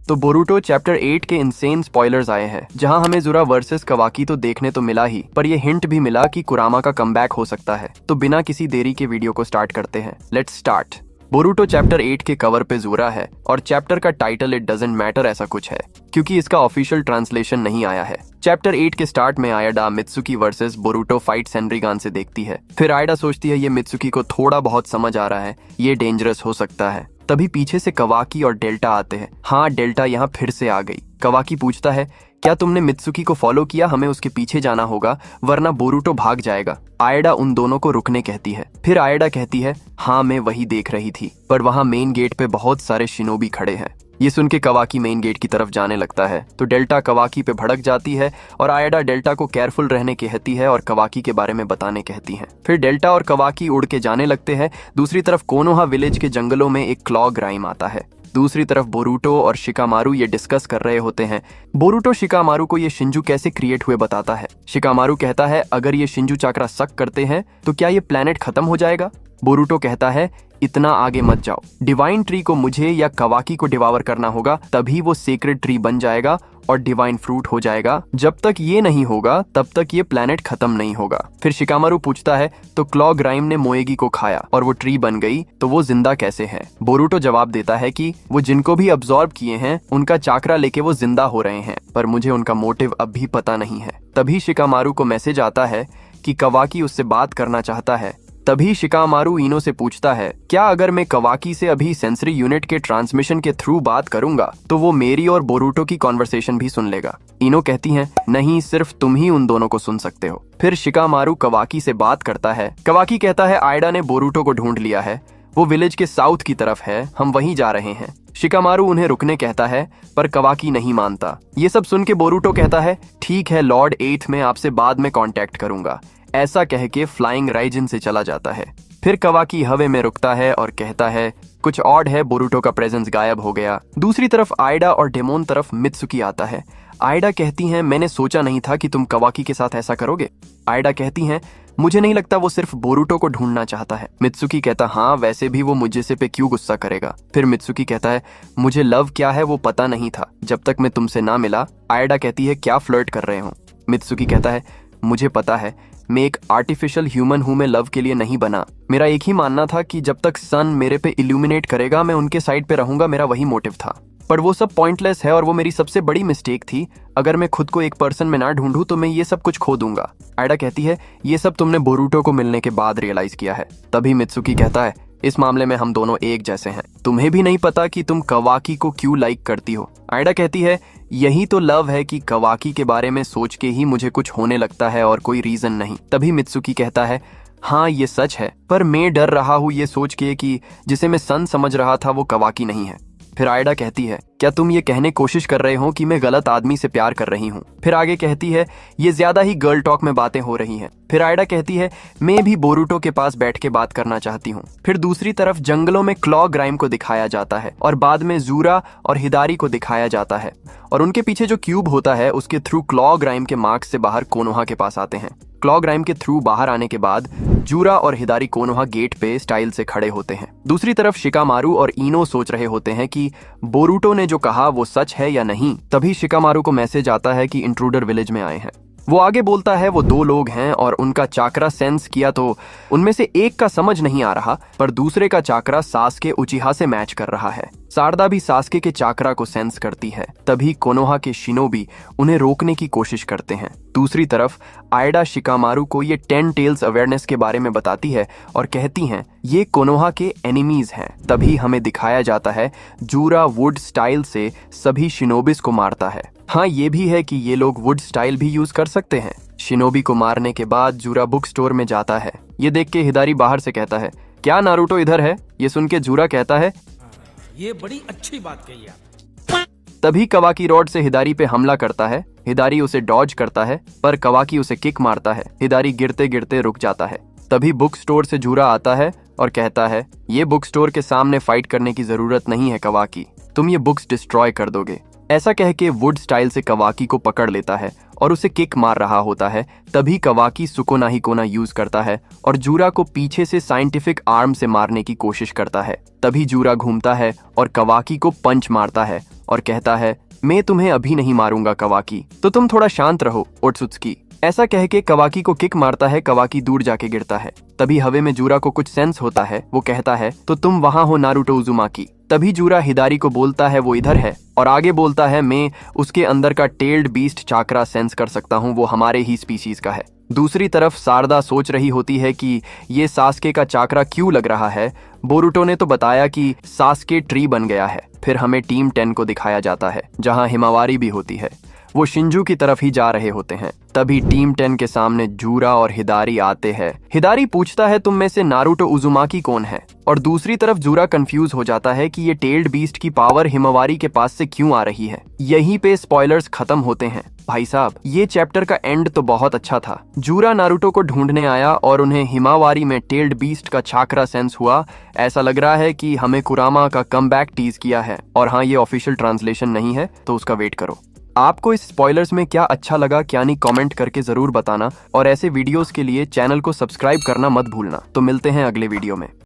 तो Boruto chapter 8 के insane spoilers आए हैं, जहां हमें ज़ुरा वर्सेस कवाकी तो देखने तो मिला ही, पर ये हिंट भी मिला कि कुरामा का कमबैक हो सकता है। तो बिना किसी देरी के वीडियो को स्टार्ट करते हैं। Let's start. बोरुटो चैप्टर 8 के कवर पे ज़ुरा है और चैप्टर का टाइटल इट डजंट मैटर ऐसा कुछ है, क्योंकि इसका ऑफिशियल ट्रांसलेशन नहीं आया है। चैप्टर 8 के स्टार्ट में आयडा मित्सुकी वर्सेस बोरुटो फाइट सेनरिगान से देखती है। फिर आयडा सोचती है ये मित्सुकी को थोड़ा बहुत समझ आ रहा है, ये डेंजरस हो सकता है। तभी पीछे से कवाकी और डेल्टा आते हैं। हाँ, डेल्टा यहाँ फिर से आ गई। कवाकी पूछता है क्या तुमने मित्सुकी को फॉलो किया? हमें उसके पीछे जाना होगा वरना बोरुटो भाग जाएगा। आयडा उन दोनों को रुकने कहती है। फिर आयडा कहती है हाँ मैं वही देख रही थी, पर वहाँ मेन गेट पे बहुत सारे शिनोबी खड़े हैं। ये सुन के कवाकी मेन गेट की तरफ जाने लगता है तो डेल्टा कवाकी पे भड़क जाती है और आयडा डेल्टा को केयरफुल रहने कहती है और कवाकी के बारे में बताने कहती है। फिर डेल्टा और कवाकी उड़ के जाने लगते हैं। दूसरी तरफ कोनोहा विलेज के जंगलों में एक क्लॉ ग्राइम आता है। दूसरी तरफ बोरुटो और शिकामारू ये डिस्कस कर रहे होते हैं। बोरुटो शिकामारू को ये शिंजू कैसे क्रिएट हुए बताता है। शिकामारू कहता है अगर ये शिंजू चाकरा सक करते हैं तो क्या ये प्लेनेट खत्म हो जाएगा? बोरुटो कहता है इतना आगे मत जाओ, डिवाइन ट्री को मुझे या कवाकी को डिवावर करना होगा, तभी वो सेक्रेड ट्री बन जाएगा और डिवाइन फ्रूट हो जाएगा। जब तक ये नहीं होगा तब तक ये प्लेनेट खत्म नहीं होगा। फिर शिकामारू पूछता है तो क्लॉ ग्राइम ने मोएगी को खाया और वो ट्री बन गई, तो वो जिंदा कैसे है? बोरुटो जवाब देता है कि वो जिनको भी अब्सॉर्ब किए हैं उनका चाकरा लेके वो जिंदा हो रहे हैं, पर मुझे उनका मोटिव अब भी पता नहीं है। तभी शिकामारू को मैसेज आता है कि कवाकी उससे बात करना चाहता है। तभी शिकामारू इनो से पूछता है क्या अगर मैं कवाकी से अभी सेंसरी यूनिट के ट्रांसमिशन के थ्रू बात करूंगा तो वो मेरी और बोरुटो की कॉन्वर्सेशन भी सुन लेगा? इनो कहती हैं नहीं, सिर्फ तुम ही उन दोनों को सुन सकते हो। फिर शिकामारू कवाकी से बात करता है। कवाकी कहता है आयडा ने बोरुटो को ढूंढ लिया है, वो विलेज के साउथ की तरफ है, हम वहीं जा रहे हैं। शिकामारू उन्हें रुकने कहता है पर कवाकी नहीं मानता। ये सब सुन के बोरुटो कहता है ठीक है लॉर्ड 8 में आपसे बाद में कांटेक्ट करूंगा। ऐसा कह के फ्लाइंग राइजिन से चला जाता है। फिर कवाकी हवे में रुकता है और कहता है कुछ ऑड है, बोरुटो का प्रेजेंस गायब हो गया। दूसरी तरफ आयडा और डेमोन तरफ मित्सुकी आता है। आयडा कहती हैं मैंने सोचा नहीं था कि तुम कवाकी के साथ ऐसा करोगे। आयडा कहती हैं मुझे नहीं लगता वो सिर्फ बोरुटो को ढूंढना चाहता है। मित्सुकी कहता हाँ वैसे भी वो मुझसे पे क्यों गुस्सा करेगा। फिर मित्सुकी कहता है मुझे लव क्या है वो पता नहीं था जब तक मैं तुमसे ना मिला। आयडा कहती है क्या फ्लर्ट कर रहे हो? मित्सुकी कहता है मुझे पता है, मैं एक आर्टिफिशियल ह्यूमन हूँ, मैं लव के लिए नहीं बना। मेरा एक ही मानना था कि जब तक सन मेरे पे इल्यूमिनेट करेगा मैं उनके साइड पे रहूंगा, मेरा वही मोटिव था। पर वो सब पॉइंटलेस है और वो मेरी सबसे बड़ी मिस्टेक थी। अगर मैं खुद को एक पर्सन में ना ढूंढूं तो मैं ये सब कुछ खो दूंगा। आयडा कहती है ये सब तुमने बोरुटो को मिलने के बाद रियलाइज किया है। तभी मित्सुकी कहता है इस मामले में हम दोनों एक जैसे हैं, तुम्हें भी नहीं पता कि तुम कवाकी को क्यों लाइक करती हो। आयडा कहती है यही तो लव है कि कवाकी के बारे में सोच के ही मुझे कुछ होने लगता है और कोई रीजन नहीं। तभी मित्सुकी कहता है हाँ ये सच है, पर मैं डर रहा हूँ ये सोच के कि जिसे मैं सन समझ रहा था वो कवाकी नहीं है। फिर आयडा कहती है क्या तुम ये कहने कोशिश कर रहे हो कि मैं गलत आदमी से प्यार कर रही हूँ? फिर आगे कहती है ये ज्यादा ही गर्ल टॉक में बातें हो रही हैं। फिर आयडा कहती है मैं भी बोरुटो के पास बैठ के बात करना चाहती हूँ। फिर दूसरी तरफ जंगलों में क्लॉ ग्राइम को दिखाया जाता है और बाद में ज़ुरा और हिदारी को दिखाया जाता है और उनके पीछे जो क्यूब होता है उसके थ्रू क्लॉ ग्राइम के मार्क्स से बाहर कोनोहा के पास आते हैं। क्लॉ ग्राइम के थ्रू बाहर आने के बाद ज़ुरा और हिदारी कोनोहा गेट पे स्टाइल से खड़े होते हैं। दूसरी तरफ शिकामारू और इनो सोच रहे होते हैं कि बोरुटो ने जो कहा वो सच है या नहीं। तभी शिकामारू को मैसेज आता है कि इंट्रूडर विलेज में आए हैं। वो आगे बोलता है वो दो लोग हैं और उनका चाकरा सेंस किया तो उनमें से एक का समझ नहीं आ रहा, पर दूसरे का चाकरा सास्के उचिहा से मैच कर रहा है। सारदा भी सास्के के चाकरा को सेंस करती है। तभी कोनोहा के शिनोबी उन्हें रोकने की कोशिश करते हैं। दूसरी तरफ आयडा शिकामारू को ये 10 टेल्स अवेयरनेस के बारे में बताती है और कहती हैं ये कोनोहा के एनिमीज हैं। तभी हमें दिखाया जाता है ज़ुरा वुड स्टाइल से सभी शिनोबिस को मारता है। हाँ ये भी है कि ये लोग वुड स्टाइल भी यूज कर सकते हैं। शिनोबी को मारने के बाद ज़ुरा बुक स्टोर में जाता है। ये देख के हिदारी बाहर से कहता है क्या नारुतो इधर है? ये सुन के ज़ुरा कहता है ये बड़ी अच्छी बात कही आप। तभी कवाकी रॉड से हिदारी पे हमला करता है। हिदारी उसे डॉज करता है पर कवाकी उसे किक मारता है। हिदारी गिरते गिरते रुक जाता है। तभी बुक स्टोर से ज़ुरा आता है और कहता है ये बुक स्टोर के सामने फाइट करने की जरूरत नहीं है कवाकी, तुम ये बुक्स डिस्ट्रॉय कर दोगे। ऐसा कह के वुड स्टाइल से कवाकी को पकड़ लेता है और उसे किक मार रहा होता है। तभी कवाकी सुकोना हिकोना यूज करता है और जूरा को पीछे से साइंटिफिक आर्म से मारने की कोशिश करता है। तभी जूरा घूमता है और कवाकी को पंच मारता है और कहता है, मैं तुम्हें अभी नहीं मारूंगा कवाकी, तो तुम थोड़ा शांत रहो ओट्सुत्सुकी। ऐसा कह के कवाकी को किक मारता है। कवाकी दूर जाके गिरता है। तभी हवा में जूरा को कुछ सेंस होता है। वो कहता है, तो तुम वहां हो नारुतो उजुमाकी। तभी जूरा हिदारी को बोलता है वो इधर है और आगे बोलता है, मैं उसके अंदर का टेल्ड बीस्ट चाकरा सेंस कर सकता हूँ, वो हमारे ही स्पीसीज का है। दूसरी तरफ सारदा सोच रही होती है कि ये सास्के का चाकरा क्यों लग रहा है। बोरुटो ने तो बताया कि सास्के ट्री बन गया है। फिर हमें टीम 10 को दिखाया जाता है जहां हिमावारी भी होती है। वो शिंजू की तरफ ही जा रहे होते हैं। तभी टीम 10 के सामने जूरा और हिदारी आते हैं। हिदारी पूछता है, तुम में से नारुतो उजुमाकी कौन है? और दूसरी तरफ जूरा कंफ्यूज हो जाता है कि ये टेल्ड बीस्ट की पावर हिमावारी के पास से क्यों आ रही है। यहीं पे स्पॉयलर्स खत्म होते हैं। भाई साहब, ये चैप्टर का एंड तो बहुत अच्छा था। जूरा नारुतो को ढूंढने आया और उन्हें हिमावारी में टेल्ड बीस्ट का चाकरा सेंस हुआ। ऐसा लग रहा है कि हमें कुरामा का कमबैक टीज किया है। और हाँ, ये ऑफिशियल ट्रांसलेशन नहीं है, तो उसका वेट करो। आपको इस स्पॉयलर्स में क्या अच्छा लगा क्या नहीं, कमेंट करके जरूर बताना। और ऐसे वीडियोस के लिए चैनल को सब्सक्राइब करना मत भूलना। तो मिलते हैं अगले वीडियो में।